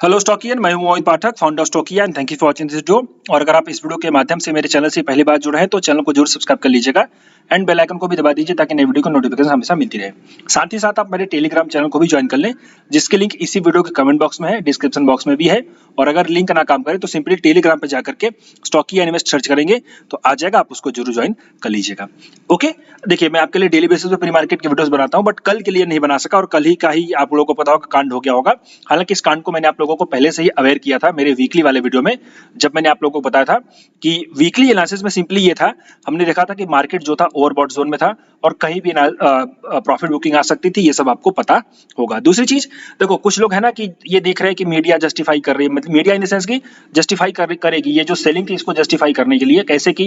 Hello Stockians, मैं हूं Mohit Pathak, founder of Stockia and thank you for watching this video. और अगर आप इस वीडियो के माध्यम से मेरे चैनल से पहली बार जुड़े हैं तो चैनल को जरूर सब्सक्राइब कर लीजिएगा एंड बेल आइकन को भी दबा दीजिए ताकि नई वीडियो को नोटिफिकेशन हमेशा मिलती रहे। साथ ही साथ आप मेरे टेलीग्राम चैनल को भी ज्वाइन कर लें, जिसकी लिंक इसी वीडियो के कमेंट बॉक्स में है, डिस्क्रिप्शन बॉक्स में भी है। और अगर लिंक ना काम करे तो सिंपली टेलीग्राम पे जाकर के स्टॉकिया इन्वेस्ट सर्च करेंगे तो आ जाएगा, आप उसको जरूर ज्वाइन कर लीजिएगा। ओके, देखिए मैं आपके लिए डेली बेसिस पे प्री मार्केट की वीडियोस बनाता हूं, बट कल के लिए नहीं बना सका और कल ही का ही आप लोगों को पता होगा कांड हो गया होगा। हालांकि इस कांड को मैंने आप लोगों को पहले से ही अवेयर किया था मेरे वीकली वाले वीडियो में, जब मैंने आप लोगों को बताया था कि वीकली एनालिसिस में सिंपली ये था, हमने देखा था कि मार्केट जो था ओवरबॉट जोन में था और कहीं भी प्रॉफिट बुकिंग आ सकती थी, ये सब आपको पता होगा। दूसरी चीज देखो, कुछ लोग है ना कि ये देख रहे हैं कि मीडिया जस्टिफाई कर रही है, मतलब मीडिया इन द सेंस की जस्टिफाई करेगी ये जो सेलिंग थी इसको जस्टिफाई करने के लिए, कैसे कि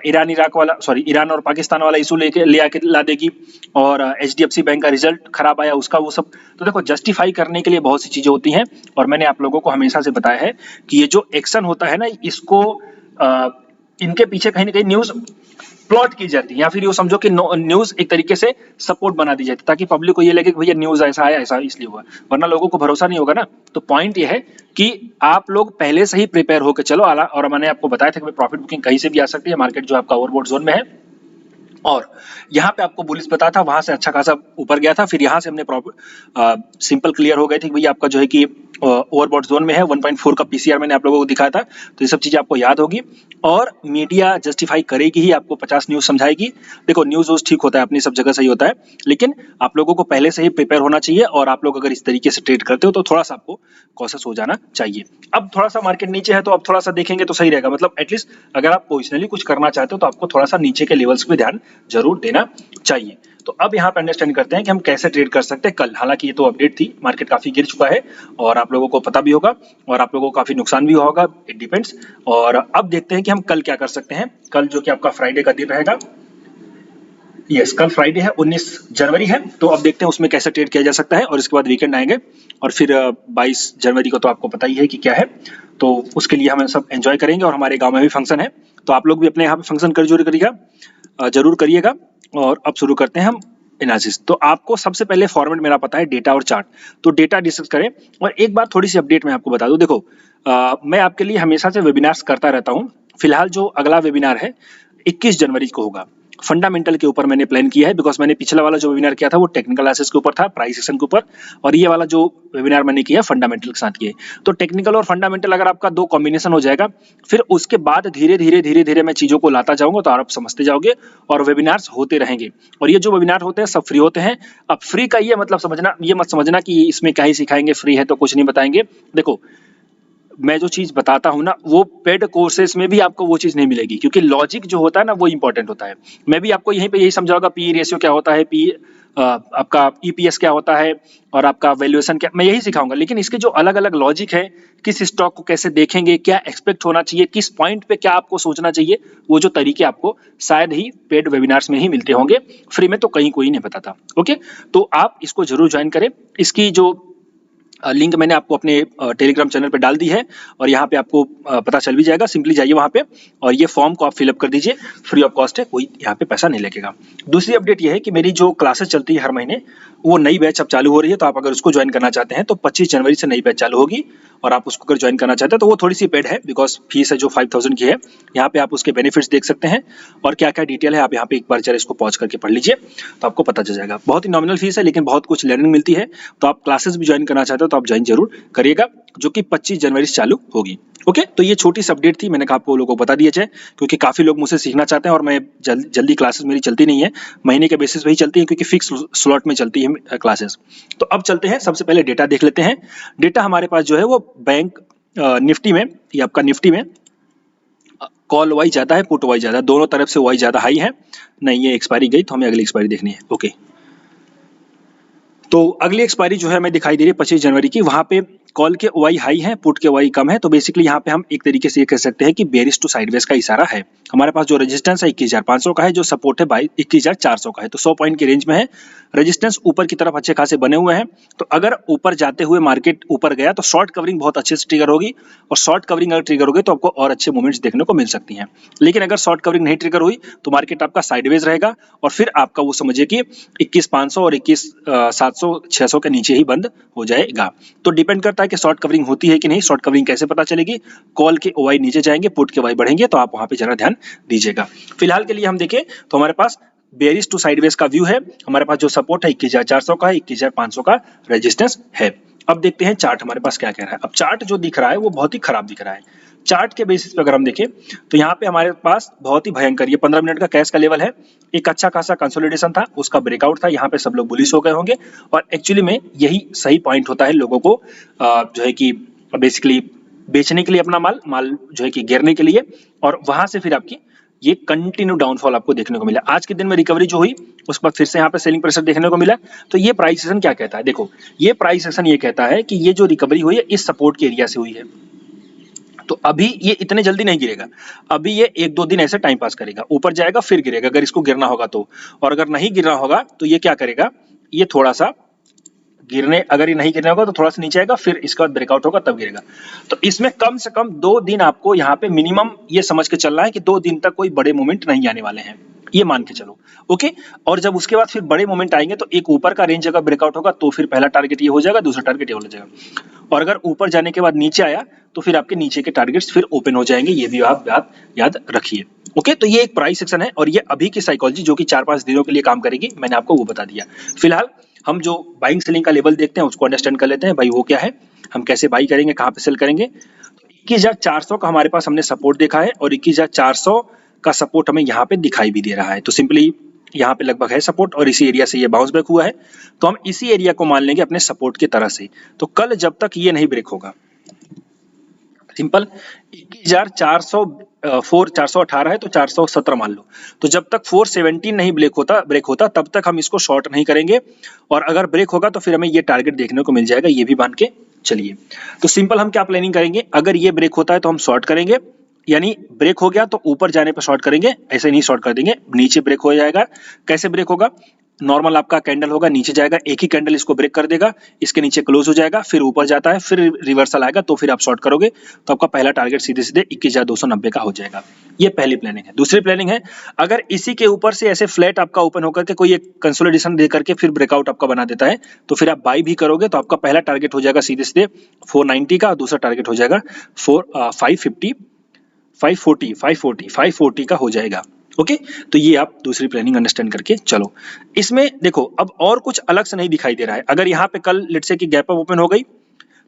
ईरान और पाकिस्तान वाला इशू लेके ले आके ला देगी और एचडीएफसी बैंक का रिजल्ट खराब आया उसका वो सब। तो देखो, जस्टिफाई करने के लिए बहुत सी चीजें होती हैं और मैंने आप लोगों को हमेशा से बताया है कि ये जो एक्शन होता है ना, इसको इनके पीछे कहीं ना कहीं न्यूज प्लॉट की जाती है या फिर ये समझो कि न्यूज एक तरीके से सपोर्ट बना दी जाती है ताकि पब्लिक को ये लगे कि भैया न्यूज ऐसा आया, ऐसा इसलिए हुआ, वरना लोगों को भरोसा नहीं होगा ना। तो पॉइंट ये है कि आप लोग पहले से ही प्रिपेयर होकर चलो आला। और मैंने आपको बताया था कि प्रॉफिट बुकिंग कहीं से भी आ सकती है, मार्केट जो आपका ओवरबॉट जोन में है और यहाँ पे आपको बुलिश बताया था, वहां से अच्छा खासा ऊपर गया था, फिर यहाँ से हमने सिंपल क्लियर हो गए थे कि भैया आपका जो है कि ओवरबॉट जोन में है। 1.4 का पीसीआर मैंने आप लोगों को दिखाया था, तो ये सब चीजें आपको याद होगी। और मीडिया जस्टिफाई करेगी ही, आपको 50 न्यूज समझाएगी। देखो, न्यूज वोज ठीक होता है, अपनी सब जगह सही होता है, लेकिन आप लोगों को पहले से ही प्रिपेयर होना चाहिए। और आप लोग अगर इस तरीके से ट्रेड करते हो तो थोड़ा सा आपको कॉशियस हो जाना चाहिए। अब थोड़ा सा मार्केट नीचे है तो अब थोड़ा सा देखेंगे तो सही रहेगा, मतलब एटलीस्ट अगर आप पोजिशनली कुछ करना चाहते हो तो आपको थोड़ा सा नीचे के लेवल्स पे ध्यान जरूर देना चाहिए। तो अब यहाँ पे अंडरस्टैंड करते हैं कि हम कैसे ट्रेड कर सकते हैं कल। हालांकि ये तो अपडेट थी, मार्केट काफी गिर चुका है और आप लोगों को पता भी होगा और आप लोगों को काफी नुकसान भी होगा, इट डिपेंड्स। और अब देखते हैं कि हम कल क्या कर सकते हैं। कल जो कि आपका फ्राइडे का दिन रहेगा, कल फ्राइडे है, 19 जनवरी है, तो अब देखते हैं उसमें कैसे ट्रेड किया जा सकता है। और इसके बाद वीकेंड आएंगे और फिर 22 जनवरी को तो आपको पता ही है कि क्या है, तो उसके लिए हम सब एंजॉय करेंगे। और हमारे गांव में भी फंक्शन है, तो आप लोग भी अपने यहाँ पे फंक्शन कर जरूर करिएगा। और अब शुरू करते हैं हम एनालिसिस। तो आपको सबसे पहले फॉर्मेट मेरा पता है, डेटा और चार्ट, तो डेटा डिस्कस करें। और एक बात थोड़ी सी अपडेट मैं आपको बता दूं, देखो मैं आपके लिए हमेशा से वेबिनार्स करता रहता हूं। फिलहाल जो अगला वेबिनार है 21 जनवरी को होगा, फंडामेंटल के ऊपर मैंने प्लान किया है, बिकॉज मैंने पिछला वाला जो वेबिनार किया था वो टेक्निकल एनालिसिस के ऊपर था, प्राइस एक्शन के ऊपर, और ये वाला जो वेबिनार मैंने किया फंडामेंटल के साथ किए। तो टेक्निकल और फंडामेंटल अगर आपका दो कॉम्बिनेशन हो जाएगा, फिर उसके बाद धीरे धीरे मैं चीजों को लाता जाऊंगा तो आप समझते जाओगे और वेबिनार्स होते रहेंगे। और ये जो वेबिनार होते हैं सब फ्री होते हैं। अब फ्री का ये मतलब समझना, ये मत समझना कि इसमें क्या ही सिखाएंगे, फ्री है तो कुछ नहीं बताएंगे। देखो, मैं जो चीज बताता हूं ना, वो पेड कोर्सेज में भी आपको वो चीज नहीं मिलेगी, क्योंकि लॉजिक जो होता है ना वो इंपॉर्टेंट होता है। मैं भी आपको यहीं पे यही समझाऊंगा, पी रेशियो क्या होता है, आपका ईपीएस क्या होता है और आपका वैल्यूएशन क्या, मैं यही सिखाऊंगा। लेकिन इसके जो अलग अलग लॉजिक है, किस स्टॉक को कैसे देखेंगे, क्या एक्सपेक्ट होना चाहिए, किस पॉइंट पे क्या आपको सोचना चाहिए, वो जो तरीके आपको शायद ही पेड वेबिनार्स में ही मिलते होंगे, फ्री में तो कहीं कोई नहीं बताता। ओके, तो आप इसको जरूर ज्वाइन करें। इसकी जो लिंक मैंने आपको अपने टेलीग्राम चैनल पे डाल दी है और यहाँ पे आपको पता चल भी जाएगा। सिंपली जाइए वहाँ पे और ये फॉर्म को आप फिलअप कर दीजिए, फ्री ऑफ कॉस्ट है, कोई यहाँ पे पैसा नहीं लगेगा। दूसरी अपडेट ये है कि मेरी जो क्लासेस चलती है हर महीने, वो नई बैच अब चालू हो रही है। तो आप अगर उसको ज्वाइन करना चाहते हैं तो 25 जनवरी से नई बैच चालू होगी और आप उसको अगर ज्वाइन करना चाहते हैं तो वो थोड़ी सी पेड है, बिकॉज फीस है जो 5000 की है। यहाँ पे आप उसके बेनिफिट्स देख सकते हैं और क्या क्या डिटेल है आप यहाँ पे एक बार जरा इसको पॉज करके पढ़ लीजिए तो आपको पता चल जाएगा। बहुत ही नॉमिनल फीस है लेकिन बहुत कुछ लर्निंग मिलती है। तो आप क्लासेस भी ज्वाइन करना चाहते हो तो आप ज्वाइन जरूर करिएगा, जो कि 25 जनवरी से चालू होगी। ओके, तो ये छोटी सी अपडेट थी, मैंने कहा आपको लोगों को बता दिया जाए, क्योंकि काफी लोग मुझसे सीखना चाहते हैं और मैं जल्दी क्लासेस मेरी चलती नहीं है, महीने के बेसिस पे ही चलती है, क्योंकि फिक्स स्लॉट में चलती है क्लासेस। तो अब चलते हैं, सबसे पहले डेटा देख लेते हैं। डेटा हमारे पास जो है वो बैंक निफ्टी में, ये आपका निफ्टी में कॉल वाई ज्यादा है, पुट वाई ज्यादा है, दोनों तरफ से वाई ज्यादा हाई है। नहीं, ये एक्सपायरी गई तो हमें अगली एक्सपायरी देखनी है। ओके, तो अगली एक्सपायरी जो है हमें दिखाई दे रही है 25 जनवरी की, वहां पे कॉल के ओआई हाई है, पुट के ओआई कम है। तो बेसिकली यहाँ पे हम एक तरीके से ये कह सकते हैं कि बेरिश टू साइडवेज का इशारा है। हमारे पास जो रेजिस्टेंस है 21,500 का है, जो सपोर्ट है 21,400 का है, तो 100 पॉइंट की रेंज में है। रेजिस्टेंस ऊपर की तरफ अच्छे खासे बने हुए हैं, तो अगर ऊपर जाते हुए मार्केट ऊपर गया तो शॉर्ट कवरिंग बहुत अच्छे से ट्रिगर होगी, और शॉर्ट कवरिंग अगर ट्रिगर होगी तो आपको और अच्छे मूवमेंट्स देखने को मिल सकती हैं। लेकिन अगर शॉर्ट कवरिंग नहीं ट्रिगर हुई तो मार्केट आपका साइडवेज रहेगा और फिर आपका वो समझिए कि 21,500 और 21,700 600 के नीचे ही बंद हो जाएगा। तो डिपेंड करता पता है कि शॉर्ट कवरिंग होती है कि नहीं, शॉर्ट कवरिंग कैसे पता चलेगी, कॉल के ओआई नीचे जाएंगे, पुट के ओआई बढ़ेंगे, तो आप वहां पे जरा ध्यान दीजिएगा। फिलहाल के लिए हम देखें तो हमारे पास बेरिश टू साइडवेज का व्यू है, हमारे पास जो सपोर्ट है 21,400 का है, 21,500 का रेजिस्टेंस है। अब देखते हैं चार्ट हमारे पास क्या कह रहा है। अब चार्ट जो दिख रहा है वो बहुत ही खराब दिख रहा है। चार्ट के बेसिस पे अगर हम देखें तो यहाँ पे हमारे पास बहुत ही भयंकर, ये 15 मिनट का कैश का लेवल है, एक अच्छा खासा कंसोलिडेशन था, उसका ब्रेकआउट था, यहाँ पे सब लोग बुलिश हो गए होंगे और एक्चुअली में यही सही पॉइंट होता है लोगों को जो है कि बेसिकली बेचने के लिए अपना माल जो है कि गिरने के लिए, और वहां से फिर आपकी ये कंटिन्यू डाउनफॉल आपको देखने को मिला। आज के दिन में रिकवरी जो हुई उसके बाद फिर से यहाँ पे सेलिंग प्रेशर देखने को मिला। तो ये प्राइस सेशन क्या कहता है, देखो ये प्राइस सेशन ये कहता है कि ये जो रिकवरी हुई है इस सपोर्ट के एरिया से हुई है, तो अभी ये इतने जल्दी नहीं गिरेगा, अभी ये 1-2 दिन ऐसे टाइम पास करेगा, ऊपर जाएगा फिर गिरेगा अगर इसको गिरना होगा तो, और अगर नहीं गिरना होगा तो ये क्या करेगा, ये थोड़ा सा गिरने, अगर ये नहीं गिरना होगा तो थोड़ा सा नीचे आएगा, फिर इसका ब्रेकआउट होगा तब गिरेगा। तो इसमें कम से कम 2 दिन आपको यहाँ पे मिनिमम ये समझ के चलना है कि 2 दिन तक कोई बड़े मूवमेंट नहीं आने वाले हैं, ये मान के चलो, ओके। और जब उसके बाद फिर बड़े मूवमेंट आएंगे तो एक ऊपर का रेंज अगर ब्रेकआउट होगा तो फिर पहला टारगेट ये हो जाएगा, दूसरा टारगेट ये हो जाएगा, और अगर ऊपर जाने के बाद नीचे आया तो फिर आपके नीचे के टारगेट्स फिर ओपन हो जाएंगे, ये भी आप याद रखिए, ओके। तो ये एक प्राइस सेक्शन है और ये अभी की साइकोलॉजी जो कि 4-5 दिनों के लिए काम करेगी, मैंने आपको वो बता दिया। फिलहाल हम जो बाइंग सेलिंग का लेवल देखते हैं उसको अंडरस्टैंड कर लेते हैं, भाई वो क्या है, हम कैसे बाई करेंगे, कहाँ पे सेल करेंगे। 21,400 का हमारे पास हमने सपोर्ट देखा है और 21,400 का सपोर्ट हमें यहाँ पे दिखाई भी दे रहा है, तो सिंपली यहाँ पे लगभग है सपोर्ट और इसी एरिया से ये बाउंस बैक हुआ है, तो हम इसी एरिया को मान लेंगे अपने सपोर्ट की तरह से। तो कल जब तक ये नहीं ब्रेक होगा, सिंपल 21,400 418 है तो 417 मान लो, तो जब तक 417 नहीं ब्रेक होता तब तक हम इसको शॉर्ट नहीं करेंगे, और अगर ब्रेक होगा तो फिर हमें ये टारगेट देखने को मिल जाएगा, ये भी मान के चलिए। तो सिंपल हम क्या प्लानिंग करेंगे, अगर ये ब्रेक होता है तो हम शॉर्ट करेंगे, यानी ब्रेक हो गया तो ऊपर जाने पर शॉर्ट करेंगे, ऐसे नहीं शॉर्ट कर देंगे, नीचे ब्रेक हो जाएगा। कैसे ब्रेक होगा, नॉर्मल आपका कैंडल होगा, नीचे जाएगा, एक ही कैंडल इसको ब्रेक कर देगा, इसके नीचे क्लोज हो जाएगा, फिर ऊपर जाता है, फिर रिवर्सल आएगा, तो फिर आप शॉर्ट करोगे तो आपका पहला टारगेट सीधे सीधे 21,290 का हो जाएगा। ये पहली प्लानिंग है। दूसरी प्लानिंग है, अगर इसी के ऊपर से ऐसे फ्लैट आपका ओपन होकर के कोई एक कंसोलिडेशन दे करके फिर ब्रेकआउट आपका बना देता है तो फिर आप बाई भी करोगे, तो आपका पहला टारगेट हो जाएगा सीधे सीधे 490 का, दूसरा टारगेट हो जाएगा 540 का हो जाएगा, ओके। तो ये आप दूसरी प्लानिंग अंडरस्टैंड करके चलो। इसमें देखो अब और कुछ अलग से नहीं दिखाई दे रहा है, अगर यहाँ पे कल लेट्स से कि गैप अप ओपन हो गई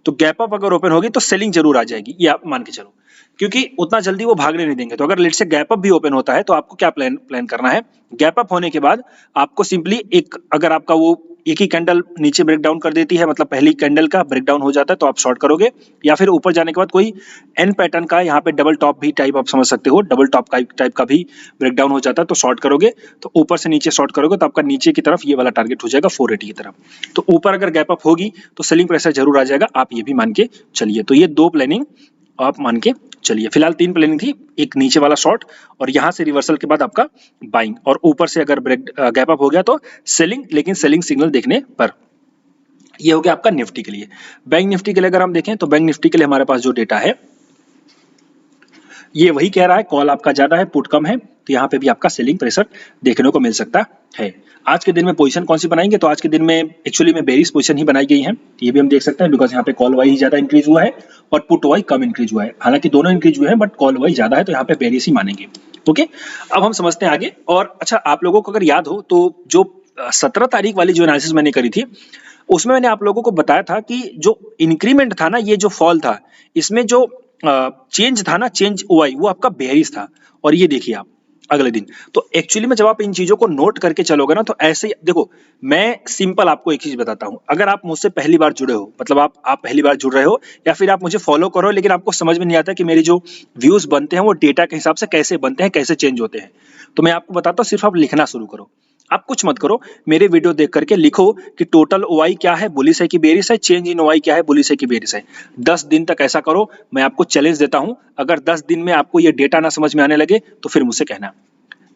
तो गैप अप अगर ओपन होगी तो सेलिंग जरूर आ जाएगी, ये आप मान के चलो, क्योंकि उतना जल्दी वो भागने नहीं देंगे। तो अगर लेट्स से गैप अप भी ओपन होता है तो आपको क्या प्लान करना है, गैप अप होने के बाद आपको सिंपली एक, अगर आपका वो एक ही कैंडल नीचे ब्रेक डाउन कर देती है, मतलब पहली कैंडल का ब्रेक डाउन हो जाता है तो आप शॉर्ट करोगे, या फिर ऊपर जाने के बाद कोई एन पैटर्न का यहाँ पे डबल टॉप भी टाइप आप समझ सकते हो, डबल टॉप टाइप का भी ब्रेक डाउन हो जाता है तो शॉर्ट करोगे, तो ऊपर से नीचे शॉर्ट करोगे तो आपका नीचे की तरफ ये वाला टारगेट हो जाएगा 480 की तरफ। तो ऊपर अगर गैप अप होगी तो सेलिंग प्रेशर जरूर आ जाएगा, आप ये भी मान के चलिए। तो ये 2 प्लानिंग आप मान के चलिए। फिलहाल 3 प्लानिंग थी, एक नीचे वाला शॉर्ट और यहाँ से रिवर्सल के बाद आपका बाइंग, और ऊपर से अगर ब्रेक गैप अप हो गया तो सेलिंग, लेकिन सेलिंग सिग्नल देखने पर। ये हो गया आपका निफ्टी के लिए। बैंक निफ्टी के लिए अगर हम देखें तो बैंक निफ्टी के लिए हमारे पास जो डेटा है ये वही कह रहा है, कॉल आपका ज्यादा है, पुट कम है, तो यहाँ पे भी आपका सेलिंग प्रेशर देखने को मिल सकता है। आज के दिन में पोजीशन कौन सी बनाएंगे, तो आज के दिन में एक्चुअली में बेरिश पोजीशन ही बनाई गई है, ये भी हम देख सकते हैं, बिकॉज यहाँ पे कॉल वाई ज्यादा इंक्रीज हुआ है और पुट वाई कम इंक्रीज हुआ है, हालांकि दोनों इंक्रीज हुए हैं बट कॉल वाई ज्यादा है, तो यहाँ पे बेरिश ही मानेंगे, ओके। अब हम समझते हैं आगे। और अच्छा, आप लोगों को अगर याद हो तो जो 17 तारीख वाली जो एनालिसिस मैंने करी थी उसमें मैंने आप लोगों को बताया था कि जो इंक्रीमेंट था ना, ये जो फॉल था, इसमें जो चेंज था ना, चेंज ओआई, वो आपका बेरिश था। और ये देखिए आप अगले दिन, तो एक्चुअली में जब आप इन चीजों को नोट करके चलोगे ना तो ऐसे देखो, मैं सिंपल आपको एक चीज बताता हूं, अगर आप मुझसे पहली बार जुड़े हो, मतलब आप पहली बार जुड़ रहे हो, या फिर आप मुझे फॉलो करो लेकिन आपको समझ में नहीं आता कि मेरी जो व्यूज बनते हैं वो डेटा के हिसाब से कैसे बनते हैं, कैसे चेंज होते हैं, तो मैं आपको बताता हूं, सिर्फ आप लिखना शुरू करो, आप कुछ मत करो, मेरे वीडियो देख करके लिखो कि टोटल ओआई क्या है, बुलिश है कि बेरिश है, चेंज इन ओआई क्या है, बुलिश है कि बेरिश है। 10 दिन तक ऐसा करो, मैं आपको चैलेंज देता हूं, अगर 10 दिन में आपको ये डेटा ना समझ में आने लगे तो फिर मुझसे कहना,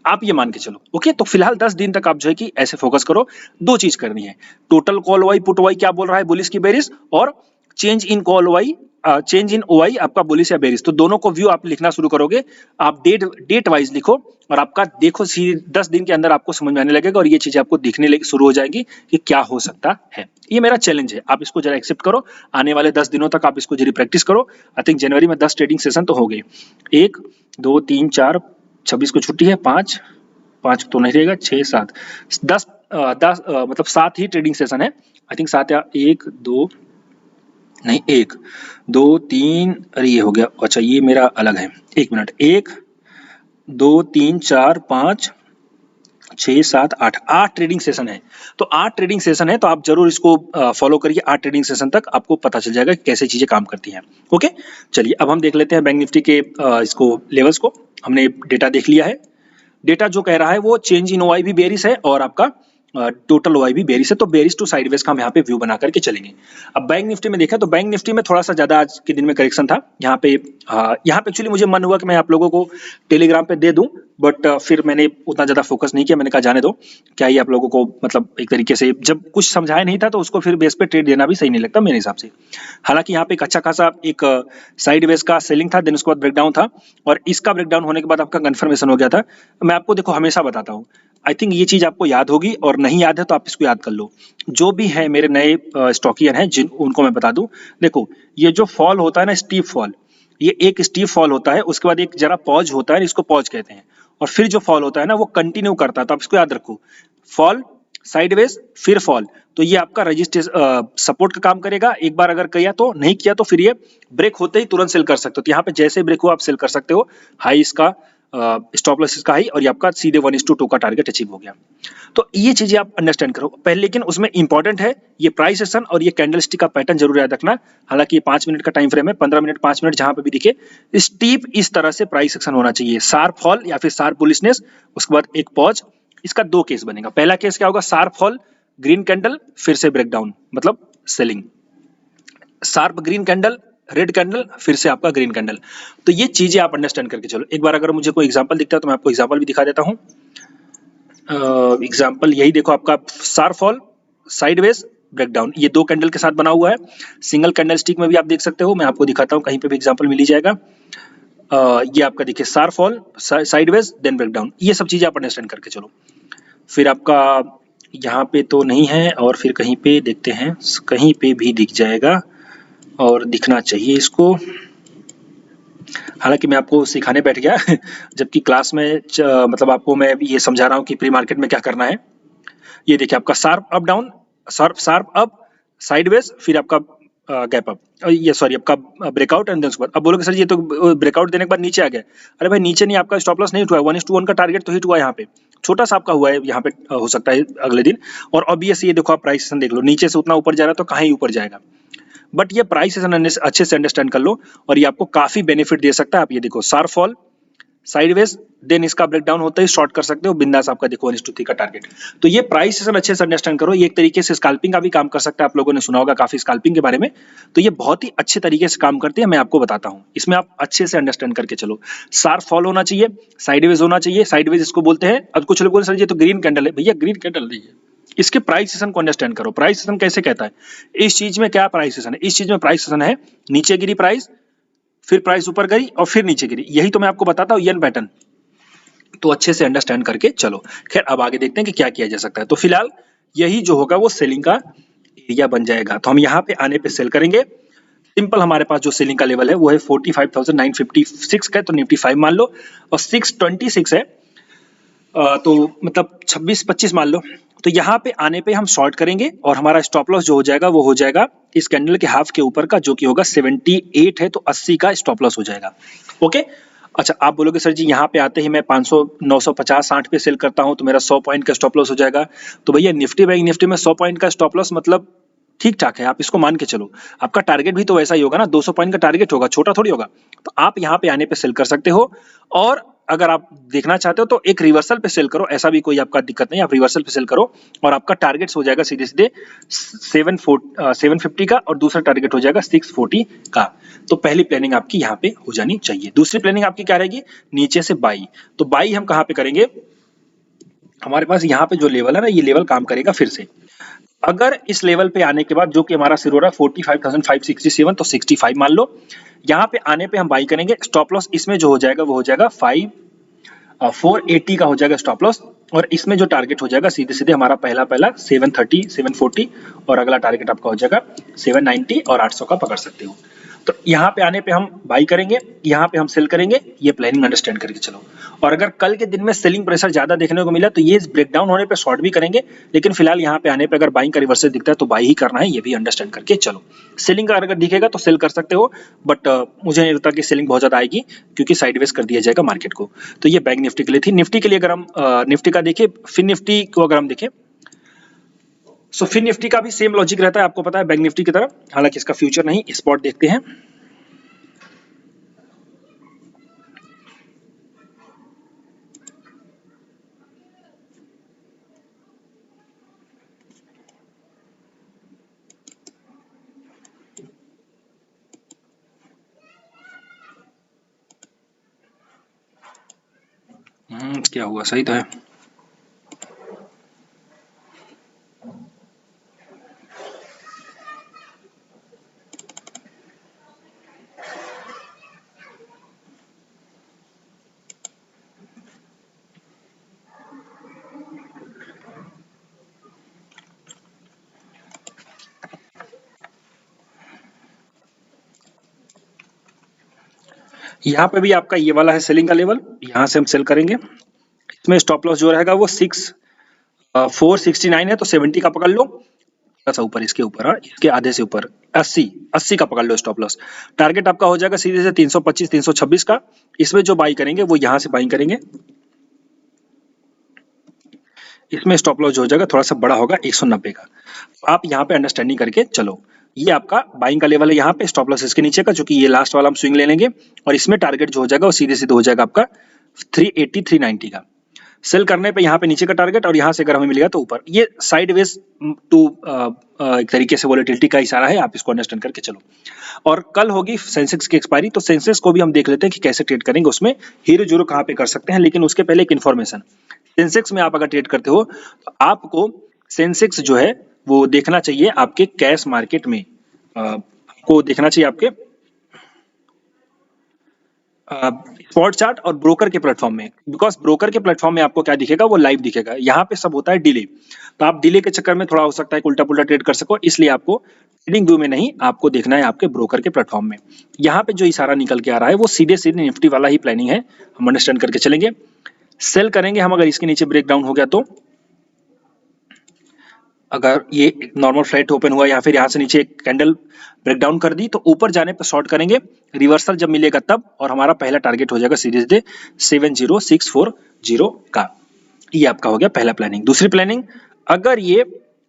आप ये मान के चलो, ओके। तो फिलहाल 10 दिन तक आप जो है कि ऐसे फोकस करो, 2 चीज करनी है, total call OI put OI क्या बोल रहा है, बुलिश की बेरिश, और change in call OI change in OI आपका बुलिश या बेरिश, तो दोनों को व्यू आप लिखना शुरू करोगे। आप डेट वाइज लिखो और आपका देखो 10 दिन के अंदर आपको समझ में आने लगेगा और ये चीजें आपको दिखने लगे शुरू हो जाएंगी कि क्या हो सकता है। ये मेरा चैलेंज है, आप इसको जरा एक्सेप्ट करो। आने वाले 10 दिनों तक आप इसको जरूर प्रैक्टिस करो। आई थिंक जनवरी में 10 ट्रेडिंग सेशन तो हो गए, 1 2 3 4, 26 को छुट्टी है, 5 तो नहीं रहेगा, 6 7 10 मतलब 7 ही ट्रेडिंग सेशन है। आई थिंक 7 या 1 2 नहीं 1 2 3, अरे ये हो गया, अच्छा ये मेरा अलग है, 1 मिनट, 1 2 3 4 5 6 7 8 ट्रेडिंग सेशन है। तो 8 ट्रेडिंग सेशन है, तो आप जरूर इसको फॉलो करिए। 8 ट्रेडिंग सेशन तक आपको पता चल जाएगा कि कैसे चीजें काम करती हैं। ओके, चलिए अब हम देख लेते हैं बैंक निफ्टी के इसको लेवल्स को। हमने डेटा देख लिया है। डेटा जो कह रहा है वो चेंज इन ओआई भी बेरिश है और आपका टोटल ओआई भी बेरिश है, तो बेरिश टू साइडवेज का हम यहाँ पे व्यू बना करके चलेंगे। अब बैंक निफ्टी में देखा तो बैंक निफ्टी में थोड़ा सा ज्यादा आज के दिन में करेक्शन था। यहाँ पे एक्चुअली मुझे मन हुआ कि मैं आप लोगों को टेलीग्राम पे दे दूं, बट फिर मैंने उतना ज्यादा फोकस नहीं किया। मैंने कहा जाने दो, क्या ही आप लोगों को मतलब एक तरीके से जब कुछ समझाया नहीं था तो उसको फिर बेस पे ट्रेड देना भी सही नहीं लगता मेरे हिसाब से। हालांकि यहाँ पे एक अच्छा खासा एक साइडवेज का सेलिंग था, देन उसके बाद ब्रेकडाउन था और इसका ब्रेकडाउन होने के बाद आपका कंफर्मेशन हो गया था। मैं आपको देखो हमेशा बताता हूँ, आई थिंक ये चीज आपको याद होगी और नहीं याद है तो आप इसको याद कर लो। जो भी है मेरे नए स्टॉकियन हैं जिन उनको मैं बता दूं, देखो ये जो फॉल होता है ना, स्टीप फॉल, ये एक स्टीप फॉल होता है, उसके बाद एक जरा पॉज होता है, इसको पॉज कहते हैं, और फिर जो फॉल होता है ना वो कंटिन्यू करता है। तो आप इसको याद रखो, फॉल साइडवेज फिर फॉल, तो ये आपका रजिस्ट्रेशन सपोर्ट का काम करेगा। एक बार अगर किया तो, नहीं किया तो फिर ये ब्रेक होते ही तुरंत सेल कर सकते हो। तो यहाँ पे जैसे ब्रेक हो आप सेल कर सकते हो। हाई इसका स्टॉप लॉस इसका हाई और ये आपका सीधे 1:2 का टारगेट अचीव हो गया। तो ये चीजें आप अंडरस्टैंड करो पहले, लेकिन उसमें इंपॉर्टेंट है ये प्राइस सेशन और ये कैंडलस्टिक का पैटर्न जरूर याद रखना। हालांकि ये 5 मिनट का टाइम फ्रेम है, 15 मिनट 5 मिनट जहां पे भी दिखे स्टीप इस तरह से प्राइस सेक्शन होना चाहिए, शार्प फॉल या फिर शार्प बुलिशनेस, उसके बाद एक पॉज। इसका 2 केस बनेगा। पहला केस क्या होगा, शार्प फॉल ग्रीन कैंडल फिर से ब्रेकडाउन मतलब selling, sharp green candle red candle फिर से आपका ग्रीन कैंडल। तो ये चीजें आप अंडरस्टैंड करके चलो। एक बार अगर मुझे कोई एग्जांपल दिखता है तो मैं आपको एग्जांपल भी दिखा देता हूं। एग्जांपल यही देखो, आपका शार्प फॉल साइडवेज ब्रेकडाउन, ये 2 कैंडल के साथ बना हुआ है। सिंगल कैंडल स्टिक में भी आप देख सकते हो, मैं आपको दिखाता हूं, कहीं पे भी एग्जांपल मिल ही जाएगा। ये आपका देखिए sharp fall sideways then breakdown, ये सब चीजें आप अंडरस्टैंड करके चलो। फिर आपका यहाँ पे तो नहीं है और फिर कहीं पे देखते हैं, कहीं पे भी दिख जाएगा और दिखना चाहिए इसको। हालांकि मैं आपको सिखाने बैठ गया जबकि क्लास में मतलब आपको मैं ये समझा रहा हूँ कि प्री मार्केट में क्या करना है। ये देखिए आपका sharp up down, sharp up sideways, फिर आपका गैप अप, ये सॉरी आपका ब्रेकआउट एंड देन उसके बाद। अब बोलोगे सर ये तो ब्रेकआउट देने के बाद नीचे आ गया। अरे भाई नीचे नहीं, आपका स्टॉप लॉस नहीं हुआ, 1:1 का टारगेट तो हिट हुआ, यहाँ पे छोटा सा आपका हुआ है, यहाँ पे हो सकता है अगले दिन। और ऑब्वियस ये देखो आप प्राइस सेशन देख लो, नीचे से उतना ऊपर जा रहा है तो कहाँ ही ऊपर जाएगा। बट ये प्राइस सेशन अच्छे से अंडरस्टैंड कर लो और ये आपको काफी बेनिफिट दे सकता है। आप ये देखो शार्प फॉल साइडवेज देन इसका ब्रेकडाउन होता है, शॉर्ट कर सकते हो बिंदास, आपका देखो 1:3 का टारगेट। तो ये प्राइस सेशन अच्छे से अंडरस्टैंड करो। ये एक तरीके से स्कैल्पिंग का भी काम कर सकता है, आप लोगों ने सुना होगा काफी स्कैल्पिंग के बारे में। तो ये बहुत ही अच्छे तरीके से काम करती है, मैं आपको बताता हूँ। इसमें आप अच्छे से अंडरस्टैंड करके चलो। शार्प फॉल होना चाहिए, साइडवेज होना चाहिए, साइडवेज इसको बोलते हैं। अब कुछ लोग बोले सर ये तो ग्रीन कैंडल है, भैया ग्रीन कैंडल नहीं है, इसके प्राइस सेशन को अंडरस्टैंड करो। प्राइस सेशन कैसे कहता है, इस चीज में क्या प्राइस सेशन है, इस चीज में प्राइस सेशन है नीचे गिरी प्राइस, फिर प्राइस ऊपर गई और फिर नीचे गिरी, यही तो मैं आपको बताता हूँ येन पैटर्न। तो अच्छे से अंडरस्टैंड करके चलो। खैर अब आगे देखते हैं कि क्या किया जा सकता है। तो फिलहाल यही जो होगा वो सेलिंग का एरिया बन जाएगा। तो हम यहाँ पे आने पे सेल करेंगे। सिंपल हमारे पास जो सेलिंग का लेवल है वो है 45,956 का, तो निफ्टी 5 मान लो, और 626 है, तो मतलब 26-25 मान लो। तो यहाँ पे आने पे हम शॉर्ट करेंगे और हमारा स्टॉप लॉस जो हो जाएगा वो हो जाएगा इस कैंडल के हाफ के ऊपर का, जो कि होगा 78 है, तो 80 का स्टॉप लॉस हो जाएगा। ओके, अच्छा आप बोलोगे सर जी यहाँ पे आते ही मैं 500 950 60 पे सेल करता हूँ तो मेरा 100 पॉइंट का स्टॉप लॉस हो जाएगा। तो भैया निफ्टी बैंक निफ्टी में 100 पॉइंट का स्टॉप लॉस मतलब ठीक ठाक है, आप इसको मान के चलो। आपका टारगेट भी तो वैसा ही होगा ना, 200 पॉइंट का टारगेट होगा, छोटा थोड़ी होगा। तो आप यहाँ पे आने पे सेल कर सकते हो। और अगर आप देखना चाहते हो तो एक रिवर्सल पे सेल करो, ऐसा भी कोई आपका दिक्कत नहीं, आप रिवर्सल पे सेल करो और आपका टारगेट हो जाएगा सीधे सीधे 750 का और दूसरा टारगेट हो जाएगा 640 का। तो पहली प्लानिंग आपकी यहाँ पे हो जानी चाहिए। दूसरी प्लानिंग आपकी क्या रहेगी, नीचे से बाई। तो बाई हम कहाँ पे करेंगे, हमारे पास यहाँ पे जो लेवल है ना, ये लेवल काम करेगा फिर से। अगर इस लेवल पे आने के बाद जो कि हमारा शेयर हो रहा है 45,567 तो 65 मान लो, यहाँ पे आने पे हम बाई करेंगे। स्टॉप लॉस इसमें जो हो जाएगा वो हो जाएगा 480 का हो जाएगा स्टॉप लॉस, और इसमें जो टारगेट हो जाएगा सीधे सीधे हमारा पहला 730 740, और अगला टारगेट आपका हो जाएगा 790 और 800 का पकड़ सकते हो। तो यहाँ पे आने पे हम बाई करेंगे, यहाँ पे हम सेल करेंगे, ये प्लानिंग अंडरस्टैंड करके चलो। और अगर कल के दिन में सेलिंग प्रेशर ज्यादा देखने को मिला तो ये ब्रेकडाउन होने पे शॉर्ट भी करेंगे, लेकिन फिलहाल यहाँ पे आने पे अगर बाइंग का रिवर्सल दिखता है तो बाई ही करना है, ये भी अंडरस्टैंड करके चलो। सेलिंग का अगर दिखेगा तो सेल कर सकते हो, बट मुझे नहीं लगता कि सेलिंग बहुत ज्यादा आएगी, क्योंकि साइडवेज कर दिया जाएगा मार्केट को। तो ये बैंक निफ्टी के लिए थी। निफ्टी के लिए अगर हम निफ्टी का देखें, फिन निफ्टी को अगर हम देखें, सो फिन निफ्टी का भी सेम लॉजिक रहता है, आपको पता है बैंक निफ्टी की तरह, हालांकि इसका फ्यूचर नहीं, स्पॉट देखते हैं। क्या हुआ, सही तो है। यहाँ पे भी आपका ये वाला है सेलिंग का लेवल, यहाँ से हम सेल करेंगे। इसमें स्टॉप लॉस जो रहेगा वो 469 है, तो 70 का पकड़ लो, थोड़ा सा ऊपर, इसके ऊपर, हाँ इसके आधे से ऊपर 80 का पकड़ लो स्टॉप लॉस। टारगेट आपका हो जाएगा सीधे से 325 326 का। इसमें जो बाई करेंगे वो यहाँ से बाई करेंगे। इसमें स्टॉप लॉस जो हो जाएगा थोड़ा सा बड़ा होगा, 190 का। आप यहाँ पे अंडरस्टैंडिंग करके चलो। ये आपका बाइंग का लेवल है, यहाँ पे स्टॉप लॉस इसके नीचे का, जो कि ये लास्ट वाला हम स्विंग ले लेंगे, और इसमें टारगेट जो हो जाएगा वो सीधे सीधे हो जाएगा आपका 380 390 का। सेल करने पे यहाँ पे नीचे का टारगेट, और यहाँ से अगर हमें मिलेगा तो ऊपर। ये साइडवेज टू एक तरीके से वोलेटिलिटी का इशारा है, आप इसको अंडरस्टैंड करके चलो। और कल होगी सेंसेक्स की एक्सपायरी, तो सेंसेक्स को भी हम देख लेते हैं कि कैसे ट्रेड करेंगे, उसमें हीरो जीरो कहाँ पे कर सकते हैं। लेकिन उसके पहले एक इन्फॉर्मेशन, सेंसेक्स में आप अगर ट्रेड करते हो तो आपको सेंसेक्स जो है वो देखना चाहिए आपके कैश मार्केट में, को देखना चाहिए आपके स्पॉट चार्ट और ब्रोकर के प्लेटफॉर्म में। बिकॉज ब्रोकर के प्लेटफॉर्म में आपको क्या दिखेगा, वो लाइव दिखेगा, यहाँ पे सब होता है डिले। तो आप डिले के चक्कर में थोड़ा हो सकता है उल्टा पुल्टा ट्रेड कर सको, इसलिए आपको ट्रेडिंग व्यू में नहीं, आपको देखना है आपके ब्रोकर के प्लेटफॉर्म में। यहाँ पे जो इशारा निकल के आ रहा है वो सीधे सीधे निफ्टी वाला ही प्लानिंग है, हम अंडरस्टैंड करके चलेंगे। सेल करेंगे हम अगर इसके नीचे ब्रेक डाउन हो गया तो, अगर ये नॉर्मल फ्लैट ओपन हुआ या फिर यहाँ से नीचे एक कैंडल ब्रेकडाउन कर दी तो ऊपर जाने पर शॉर्ट करेंगे, रिवर्सल जब मिलेगा तब, और हमारा पहला टारगेट हो जाएगा सीधे सीधे 70640 का। ये आपका हो गया पहला प्लानिंग। दूसरी प्लानिंग, अगर ये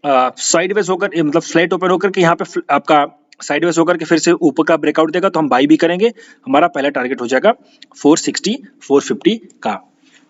साइडवेज होकर, मतलब फ्लैट ओपन होकर के यहाँ पे आपका साइडवेज होकर के फिर से ऊपर का ब्रेकआउट देगा तो हम बाई भी करेंगे, हमारा पहला टारगेट हो जाएगा 460 450 का।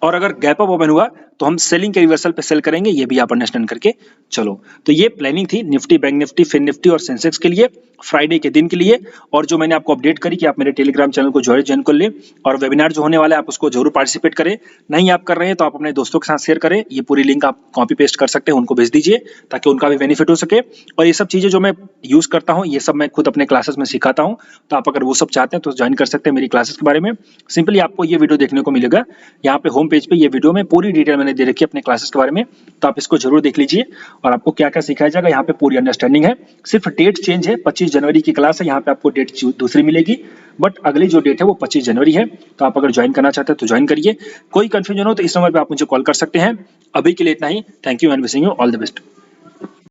और अगर गैप अप ओपन हुआ तो हम सेलिंग के रिवर्सल पे सेल करेंगे, ये भी आप अंडरस्टैंड करके चलो। तो ये प्लानिंग थी निफ्टी, बैंक निफ्टी, फिन निफ्टी और सेंसेक्स के लिए फ्राइडे के दिन के लिए। और जो मैंने आपको अपडेट करी कि आप मेरे टेलीग्राम चैनल को ज्वाइन कर ले, और वेबिनार जो होने वाला है आप उसको जरूर पार्टिसिपेट करें। नहीं आप कर रहे हैं तो आप अपने दोस्तों के साथ शेयर करें, ये पूरी लिंक आप कॉपी पेस्ट कर सकते हैं, उनको भेज दीजिए ताकि उनका भी बेनिफिट हो सके। और ये सब चीजें जो मैं यूज करता हूँ ये सब मैं खुद अपने क्लासेस में सिखाता हूँ, तो आप अगर वो सब चाहते हैं तो ज्वाइन कर सकते हैं मेरी क्लासेस के बारे में। सिंपली आपको ये वीडियो देखने को मिलेगा, यहाँ पे होम पेज पे ये वीडियो में पूरी डिटेल मैंने दे रखी है अपने क्लासेस के बारे में, तो आप इसको जरूर देख लीजिए। और आपको क्या क्या सिखाया जाएगा यहाँ पे पूरी अंडरस्टैंडिंग है। सिर्फ डेट चेंज है, 25 जनवरी की क्लास है, यहाँ पे आपको डेट दूसरी मिलेगी, बट अगली जो डेट है वो 25 जनवरी है। तो आप अगर ज्वाइन करना चाहते हैं तो ज्वाइन करिए। कोई कंफ्यूजन हो तो इस नंबर पे आप मुझे कॉल कर सकते हैं। अभी के लिए इतना ही, thank you and wishing you all the best.